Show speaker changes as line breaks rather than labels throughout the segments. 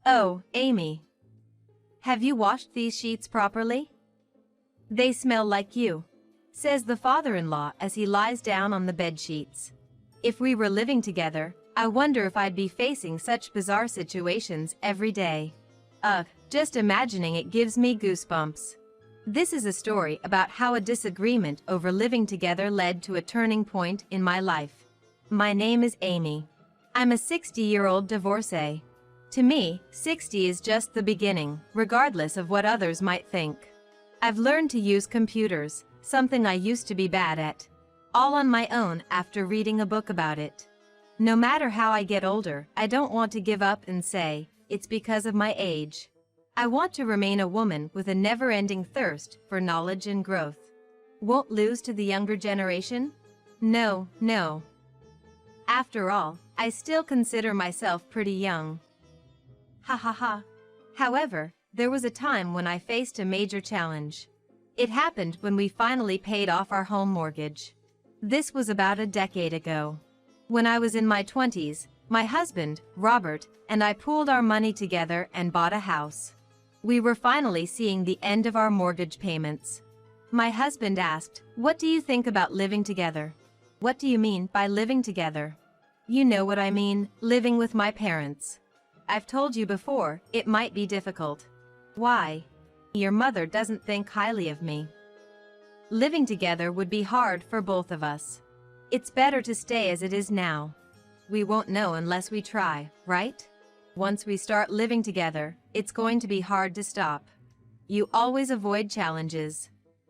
Oh, Amy. Have you washed these sheets properly? They smell like you, says the father-in-law as he lies down on the bed sheets. If we were living together, I wonder if I'd be facing such bizarre situations every day. Ugh, just imagining it gives me goosebumps. This is a story about how a disagreement over living together led to a turning point in my life. My name is Amy. I'm a 60-year-old divorcee. To me, 60 is just the beginning, regardless of what others might think. I've learned to use computers, something I used to be bad at, all on my own after reading a book about it. No matter how I get older, I don't want to give up and say, it's because of my age. I want to remain a woman with a never-ending thirst for knowledge and growth. Won't lose to the younger generation? No, no. After all, I still consider myself pretty young. Ha ha ha. However, there was a time when I faced a major challenge. It happened when we finally paid off our home mortgage. This was about a decade ago. When I was in my 20s, my husband, Robert, and I pooled our money together and bought a house. We were finally seeing the end of our mortgage payments. My husband asked, "What do you think about living together?" "What do you mean by living together?" "You know what I mean, living with my parents." "I've told you before, it might be difficult." "Why?" "Your mother doesn't think highly of me." "Living together would be hard for both of us. It's better to stay as it is now." "We won't know unless we try, right? Once we start living together, it's going to be hard to stop." "You always avoid challenges."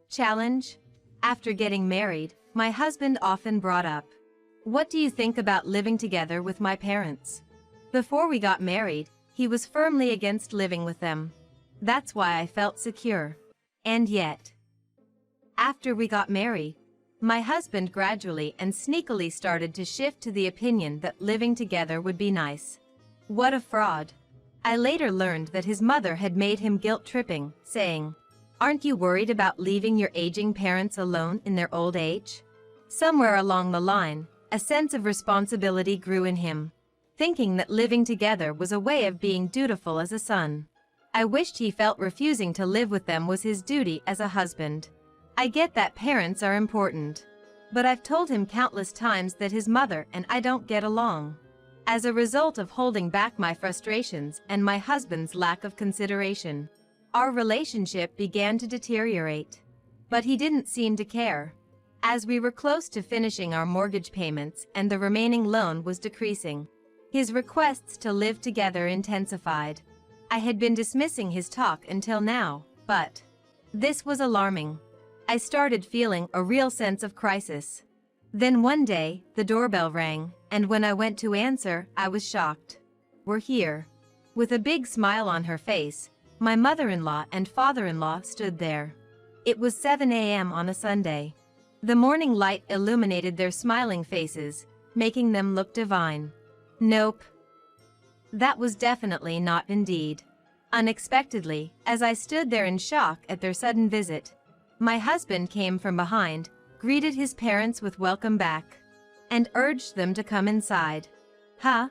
"Challenge?" After getting married, my husband often brought up, "What do you think about living together with my parents?" Before we got married, he was firmly against living with them. That's why I felt secure. And yet, after we got married, my husband gradually and sneakily started to shift to the opinion that living together would be nice. What a fraud. I later learned that his mother had made him guilt-tripping, saying, "Aren't you worried about leaving your aging parents alone in their old age?" Somewhere along the line, a sense of responsibility grew in him, thinking that living together was a way of being dutiful as a son. I wished he felt refusing to live with them was his duty as a husband. I get that parents are important, but I've told him countless times that his mother and I don't get along. As a result of holding back my frustrations and my husband's lack of consideration, our relationship began to deteriorate. But he didn't seem to care. As we were close to finishing our mortgage payments and the remaining loan was decreasing, his requests to live together intensified. I had been dismissing his talk until now, but this was alarming. I started feeling a real sense of crisis. Then one day, the doorbell rang, and when I went to answer, I was shocked. "We're here." With a big smile on her face, my mother-in-law and father-in-law stood there. It was 7 a.m. on a Sunday. The morning light illuminated their smiling faces, making them look divine. Nope. That was definitely not indeed. Unexpectedly, as I stood there in shock at their sudden visit, my husband came from behind, greeted his parents with "Welcome back," and urged them to come inside. Huh?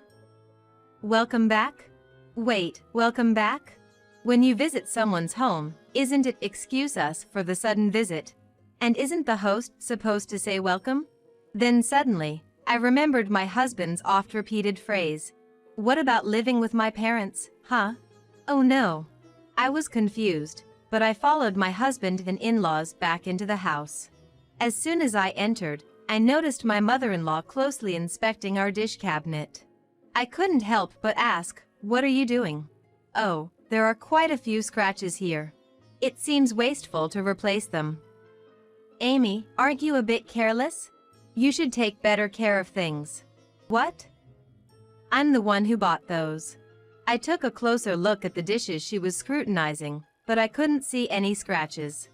Welcome back? Wait, welcome back? When you visit someone's home, isn't it "Excuse us for the sudden visit"? And isn't the host supposed to say welcome? Then suddenly, I remembered my husband's oft-repeated phrase, "What about living with my parents, huh?" Oh no. I was confused, but I followed my husband and in-laws back into the house. As soon as I entered, I noticed my mother-in-law closely inspecting our dish cabinet. I couldn't help but ask, "What are you doing?" "Oh, there are quite a few scratches here. It seems wasteful to replace them." "Amy, aren't you a bit careless? You should take better care of things." "What?" "I'm the one who bought those." I took a closer look at the dishes she was scrutinizing, but I couldn't see any scratches.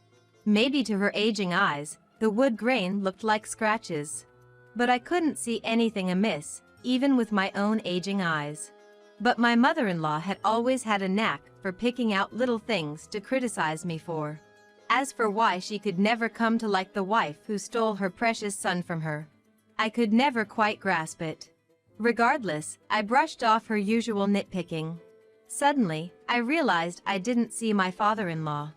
Maybe to her aging eyes, the wood grain looked like scratches. But I couldn't see anything amiss, even with my own aging eyes. But my mother-in-law had always had a knack for picking out little things to criticize me for. As for why she could never come to like the wife who stole her precious son from her, I could never quite grasp it. Regardless, I brushed off her usual nitpicking. Suddenly, I realized I didn't see my father-in-law.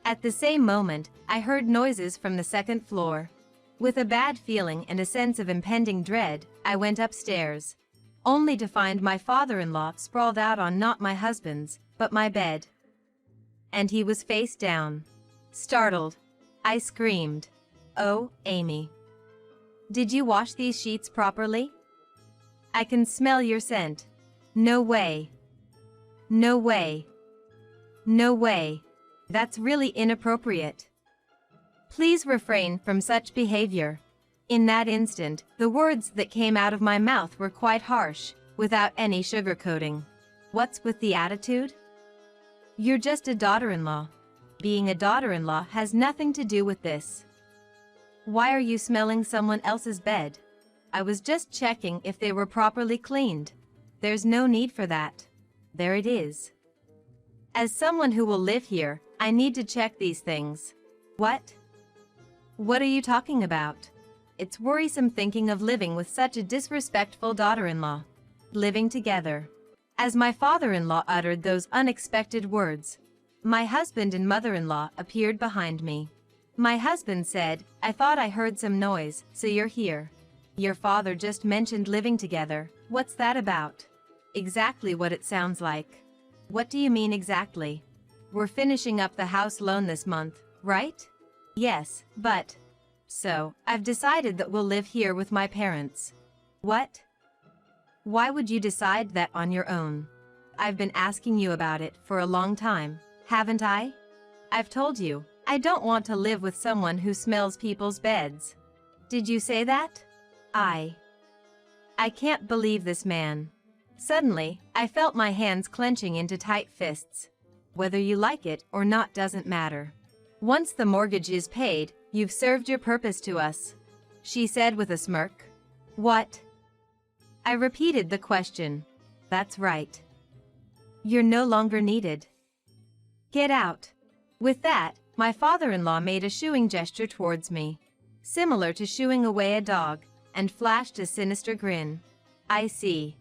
At the same moment, I heard noises from the second floor. With a bad feeling and a sense of impending dread, I went upstairs, only to find my father-in-law sprawled out on not my husband's, but my bed. And he was face down. Startled, I screamed, "Oh, Amy. Did you wash these sheets properly? I can smell your scent. No way. No way. No way. That's really inappropriate. Please refrain from such behavior." In that instant, the words that came out of my mouth were quite harsh, without any sugarcoating. What's with the attitude? You're just a daughter-in-law. Being a daughter-in-law has nothing to do with this. Why are you smelling someone else's bed? I was just checking if they were properly cleaned. There's no need for that. There it is. As someone who will live here, I need to check these things. What? What are you talking about? It's worrisome thinking of living with such a disrespectful daughter-in-law. Living together. As my father-in-law uttered those unexpected words, my husband and mother-in-law appeared behind me. My husband said, "I thought I heard some noise, so you're here. Your father just mentioned living together. What's that about?" Exactly what it sounds like. What do you mean exactly? We're finishing up the house loan this month, right? Yes, but... So, I've decided that we'll live here with my parents. What? Why would you decide that on your own? I've been asking you about it for a long time, haven't I? I've told you, I don't want to live with someone who smells people's beds. Did you say that? I can't believe this man. Suddenly, I felt my hands clenching into tight fists. Whether you like it or not doesn't matter. Once the mortgage is paid, you've served your purpose to us, she said with a smirk. What? I repeated the question. That's right. You're no longer needed. Get out. With that, my father-in-law made a shooing gesture towards me, similar to shooing away a dog, and flashed a sinister grin. I see.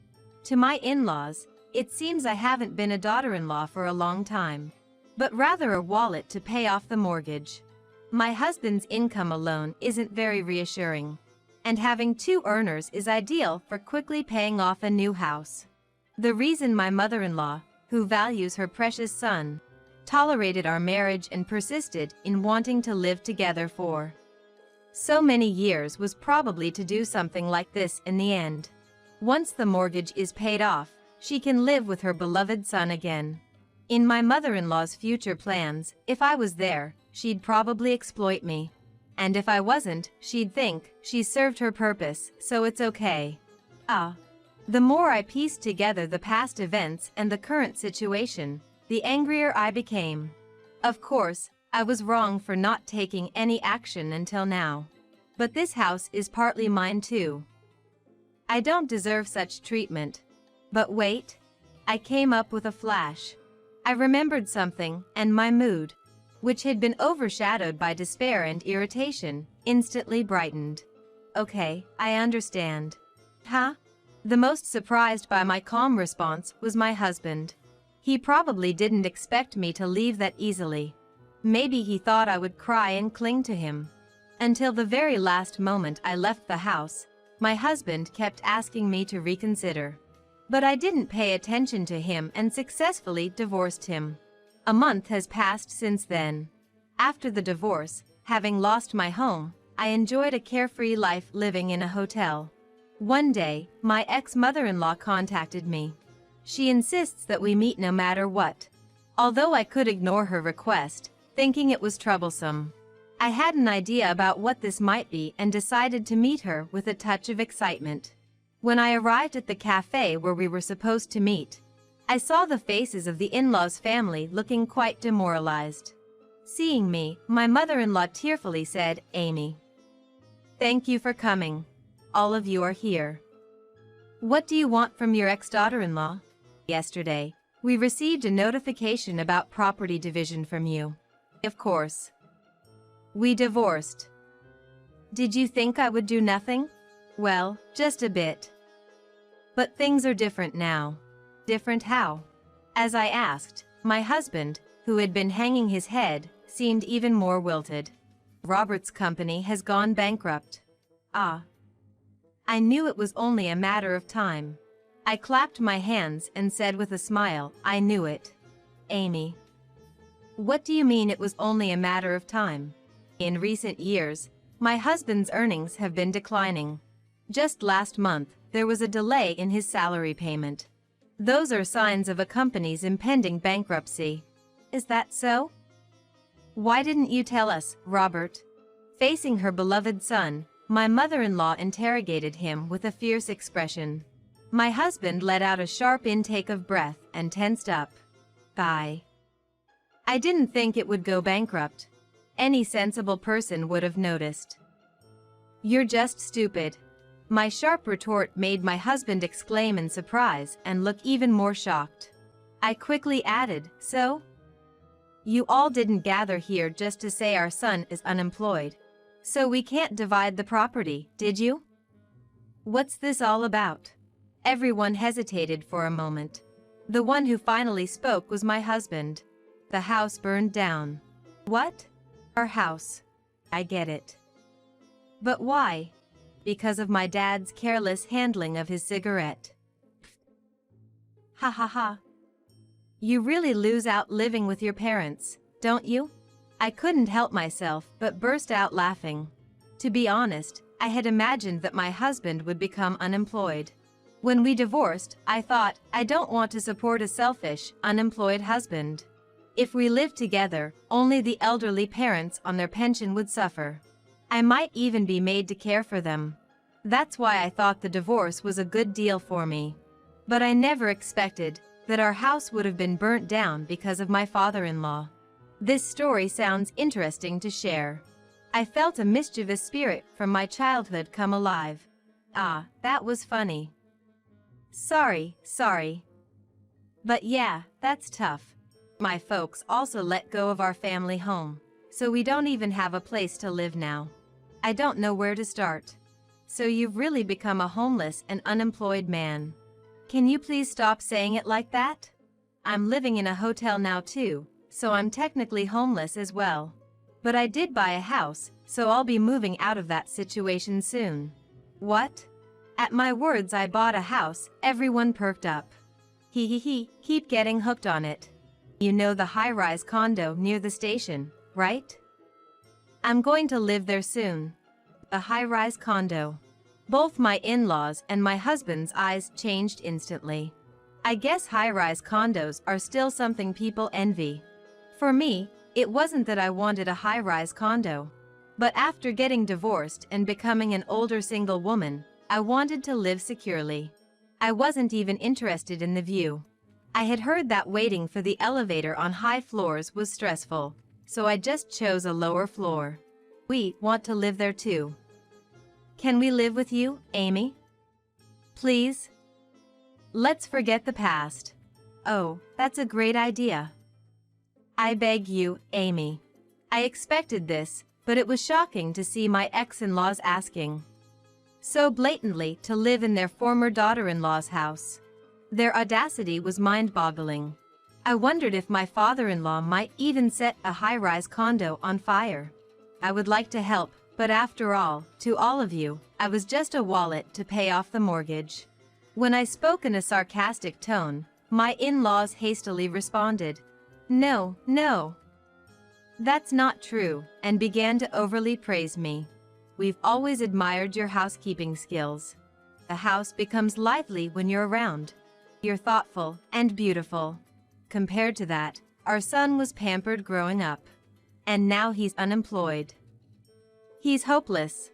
To my in-laws, it seems I haven't been a daughter-in-law for a long time, but rather a wallet to pay off the mortgage. My husband's income alone isn't very reassuring, and having two earners is ideal for quickly paying off a new house. The reason my mother-in-law, who values her precious son, tolerated our marriage and persisted in wanting to live together for so many years was probably to do something like this in the end. Once the mortgage is paid off, she can live with her beloved son again. In my mother-in-law's future plans, if I was there, she'd probably exploit me. And if I wasn't, she'd think she served her purpose, so it's okay. The more I pieced together the past events and the current situation, the angrier I became. Of course, I was wrong for not taking any action until now. But this house is partly mine too. I don't deserve such treatment. But wait. I came up with a flash. I remembered something, and my mood, which had been overshadowed by despair and irritation, instantly brightened. Okay, I understand. Huh? The most surprised by my calm response was my husband. He probably didn't expect me to leave that easily. Maybe he thought I would cry and cling to him. Until the very last moment I left the house, my husband kept asking me to reconsider. But I didn't pay attention to him and successfully divorced him. A month has passed since then. After the divorce, having lost my home, I enjoyed a carefree life living in a hotel. One day, my ex-mother-in-law contacted me. She insists that we meet no matter what. Although I could ignore her request, thinking it was troublesome. I had an idea about what this might be and decided to meet her with a touch of excitement. When I arrived at the cafe where we were supposed to meet, I saw the faces of the in-laws family looking quite demoralized. Seeing me, my mother-in-law tearfully said, "Amy, thank you for coming. All of you are here. What do you want from your ex-daughter-in-law? Yesterday, we received a notification about property division from you. Of course. We divorced. Did you think I would do nothing? Well, just a bit. But things are different now." Different how? As I asked, my husband, who had been hanging his head, seemed even more wilted. Robert's company has gone bankrupt. Ah. I knew it was only a matter of time. I clapped my hands and said with a smile, I knew it. Amy. What do you mean it was only a matter of time? In recent years, my husband's earnings have been declining. Just last month, there was a delay in his salary payment. Those are signs of a company's impending bankruptcy. Is that so? Why didn't you tell us, Robert? Facing her beloved son, my mother-in-law interrogated him with a fierce expression. My husband let out a sharp intake of breath and tensed up. I didn't think it would go bankrupt. Any sensible person would have noticed. You're just stupid. My sharp retort made my husband exclaim in surprise and look even more shocked. I quickly added, so? You all didn't gather here just to say our son is unemployed. So we can't divide the property, did you? What's this all about? Everyone hesitated for a moment. The one who finally spoke was my husband. The house burned down. What? Our house. I get it. But why? Because of my dad's careless handling of his cigarette. Ha ha ha. You really lose out living with your parents, don't you? I couldn't help myself but burst out laughing. To be honest, I had imagined that my husband would become unemployed. When we divorced, I thought, I don't want to support a selfish, unemployed husband. If we lived together, only the elderly parents on their pension would suffer. I might even be made to care for them. That's why I thought the divorce was a good deal for me. But I never expected that our house would have been burnt down because of my father-in-law. This story sounds interesting to share. I felt a mischievous spirit from my childhood come alive. Ah, that was funny. Sorry. But yeah, that's tough. My folks also let go of our family home, so we don't even have a place to live now. I don't know where to start. So you've really become a homeless and unemployed man. Can you please stop saying it like that? I'm living in a hotel now too, so I'm technically homeless as well. But I did buy a house, so I'll be moving out of that situation soon. What? At my words I bought a house, everyone perked up. Keep getting hooked on it. You know the high-rise condo near the station, right? I'm going to live there soon. A high-rise condo. Both my in-laws and my husband's eyes changed instantly. I guess high-rise condos are still something people envy. For me, it wasn't that I wanted a high-rise condo. But after getting divorced and becoming an older single woman, I wanted to live securely. I wasn't even interested in the view. I had heard that waiting for the elevator on high floors was stressful, so I just chose a lower floor. We want to live there too. Can we live with you, Amy? Please? Let's forget the past. Oh, that's a great idea. I beg you, Amy. I expected this, but it was shocking to see my ex-in-laws asking so blatantly to live in their former daughter-in-law's house. Their audacity was mind-boggling. I wondered if my father-in-law might even set a high-rise condo on fire. I would like to help, but after all, to all of you, I was just a wallet to pay off the mortgage. When I spoke in a sarcastic tone, my in-laws hastily responded, No. That's not true, and began to overly praise me. We've always admired your housekeeping skills. The house becomes lively when you're around. You're thoughtful and beautiful. Compared to that, our son was pampered growing up. And now he's unemployed. He's hopeless.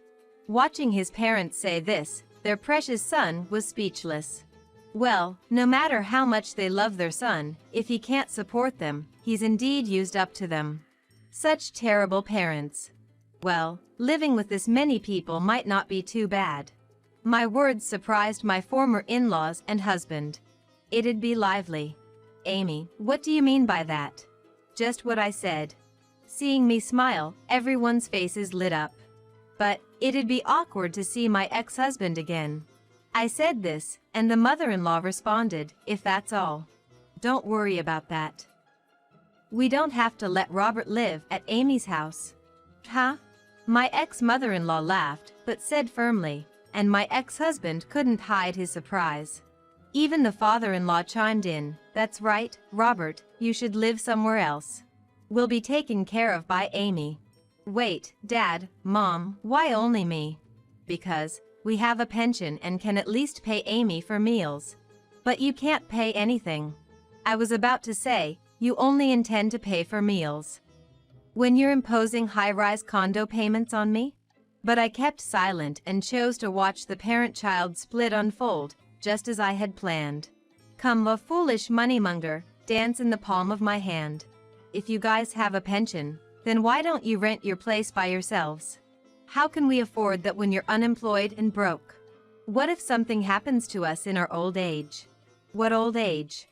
Watching his parents say this, their precious son was speechless. Well, no matter how much they love their son, if he can't support them, he's indeed used up to them. Such terrible parents. Well, living with this many people might not be too bad. My words surprised my former in-laws and husband. It'd be lively. Amy, what do you mean by that? Just what I said. Seeing me smile, everyone's faces lit up. But it'd be awkward to see my ex-husband again. I said this, and the mother-in-law responded, if that's all. Don't worry about that. We don't have to let Robert live at Amy's house. Huh? My ex-mother-in-law laughed, but said firmly, and my ex-husband couldn't hide his surprise. Even the father-in-law chimed in, "That's right, Robert, you should live somewhere else. We'll be taken care of by Amy." Wait, Dad, Mom, why only me? Because we have a pension and can at least pay Amy for meals. But you can't pay anything. I was about to say, you only intend to pay for meals when you're imposing high-rise condo payments on me? But I kept silent and chose to watch the parent-child split unfold, just as I had planned. Come, a foolish moneymonger, dance in the palm of my hand. If you guys have a pension, then why don't you rent your place by yourselves? How can we afford that when you're unemployed and broke? What if something happens to us in our old age? What old age?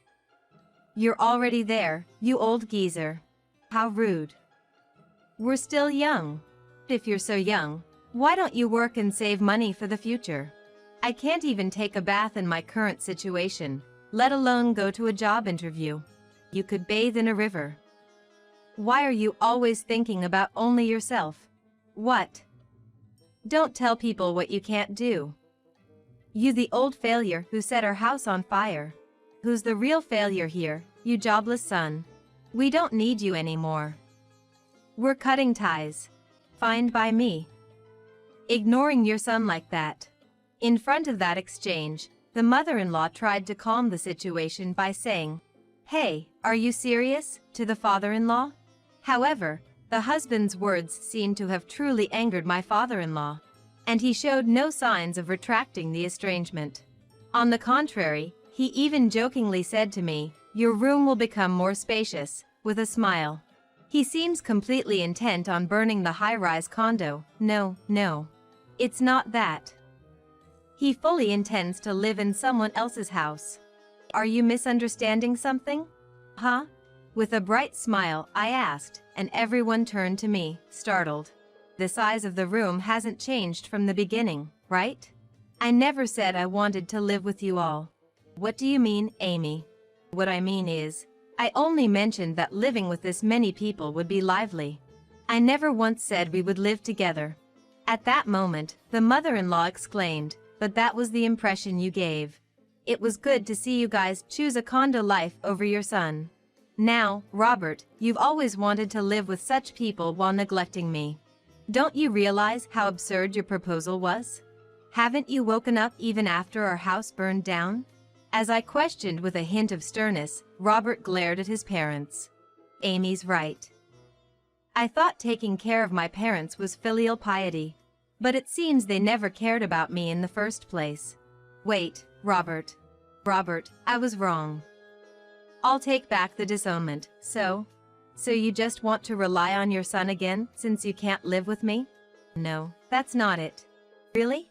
You're already there, you old geezer. How rude. We're still young. If you're so young, why don't you work and save money for the future? I can't even take a bath in my current situation, let alone go to a job interview. You could bathe in a river. Why are you always thinking about only yourself? What? Don't tell people what you can't do. You, the old failure who set our house on fire. Who's the real failure here, you jobless son? We don't need you anymore. We're cutting ties. Fine by me. Ignoring your son like that. In front of that exchange, the mother-in-law tried to calm the situation by saying, "Hey, are you serious?" to the father-in-law. However, the husband's words seemed to have truly angered my father-in-law, and he showed no signs of retracting the estrangement. On the contrary, he even jokingly said to me, "Your room will become more spacious," with a smile. He seems completely intent on burning the high-rise condo. No, it's not that. He fully intends to live in someone else's house. Are you misunderstanding something? Huh? With a bright smile, I asked, and everyone turned to me, startled. The size of the room hasn't changed from the beginning, right? I never said I wanted to live with you all. What do you mean, Amy? What I mean is, I only mentioned that living with this many people would be lively. I never once said we would live together. At that moment, the mother-in-law exclaimed, "But that was the impression you gave. It was good to see you guys choose a condo life over your son. Now, Robert, you've always wanted to live with such people while neglecting me. Don't you realize how absurd your proposal was? Haven't you woken up even after our house burned down?" As I questioned with a hint of sternness, Robert glared at his parents. Amy's right. I thought taking care of my parents was filial piety. But it seems they never cared about me in the first place. Wait, Robert. Robert, I was wrong. I'll take back the disownment. So you just want to rely on your son again, since you can't live with me? No, that's not it. Really?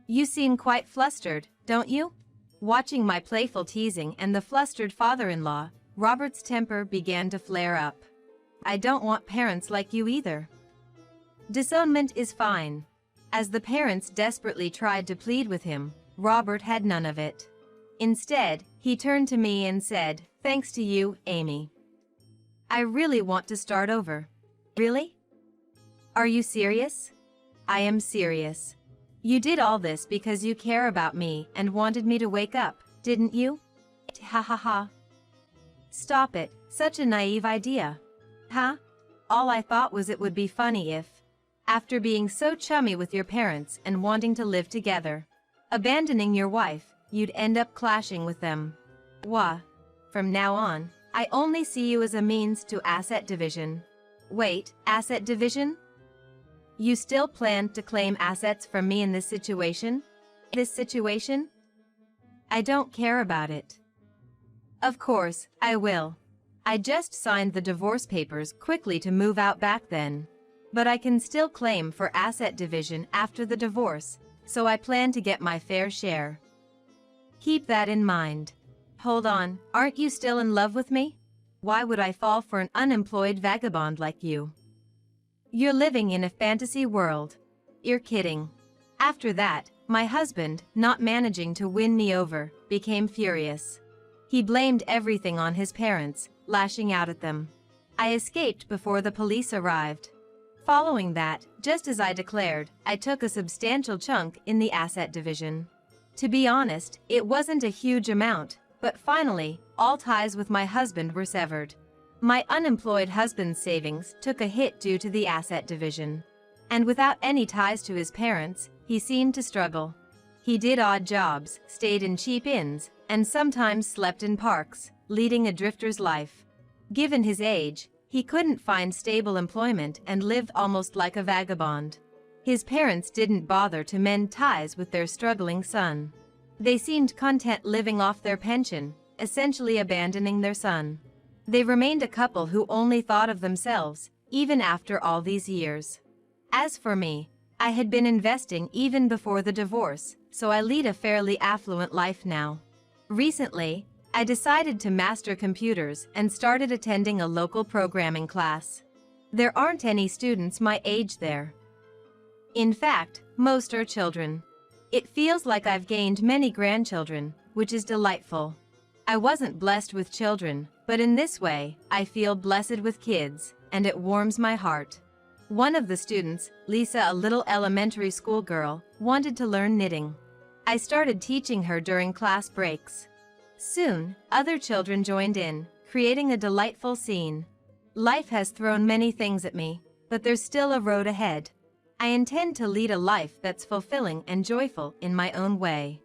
You seem quite flustered, don't you? Watching my playful teasing and the flustered father-in-law, Robert's temper began to flare up. I don't want parents like you either. Disownment is fine. As the parents desperately tried to plead with him, Robert had none of it. Instead, he turned to me and said, "Thanks to you, Amy. I really want to start over." Really? Are you serious? I am serious. You did all this because you care about me and wanted me to wake up, didn't you? Ha ha ha. Stop it, such a naive idea. Huh? All I thought was it would be funny if, after being so chummy with your parents and wanting to live together, abandoning your wife, you'd end up clashing with them. Wah. From now on, I only see you as a means to asset division. Wait, asset division? You still plan to claim assets from me in this situation? This situation? I don't care about it. Of course, I will. I just signed the divorce papers quickly to move out back then. But I can still claim for asset division after the divorce, so I plan to get my fair share. Keep that in mind. Hold on, aren't you still in love with me? Why would I fall for an unemployed vagabond like you? You're living in a fantasy world. You're kidding. After that, my husband, not managing to win me over, became furious. He blamed everything on his parents, lashing out at them. I escaped before the police arrived. Following that, just as I declared, I took a substantial chunk in the asset division. To be honest, it wasn't a huge amount, but finally, all ties with my husband were severed. My unemployed husband's savings took a hit due to the asset division. And without any ties to his parents, he seemed to struggle. He did odd jobs, stayed in cheap inns, and sometimes slept in parks, leading a drifter's life. Given his age, he couldn't find stable employment and lived almost like a vagabond. His parents didn't bother to mend ties with their struggling son. They seemed content living off their pension, essentially abandoning their son. They remained a couple who only thought of themselves, even after all these years. As for me, I had been investing even before the divorce, so I lead a fairly affluent life now. Recently, I decided to master computers and started attending a local programming class. There aren't any students my age there. In fact, most are children. It feels like I've gained many grandchildren, which is delightful. I wasn't blessed with children, but in this way, I feel blessed with kids, and it warms my heart. One of the students, Lisa, a little elementary school girl, wanted to learn knitting. I started teaching her during class breaks. Soon, other children joined in, creating a delightful scene. Life has thrown many things at me, but there's still a road ahead. I intend to lead a life that's fulfilling and joyful in my own way.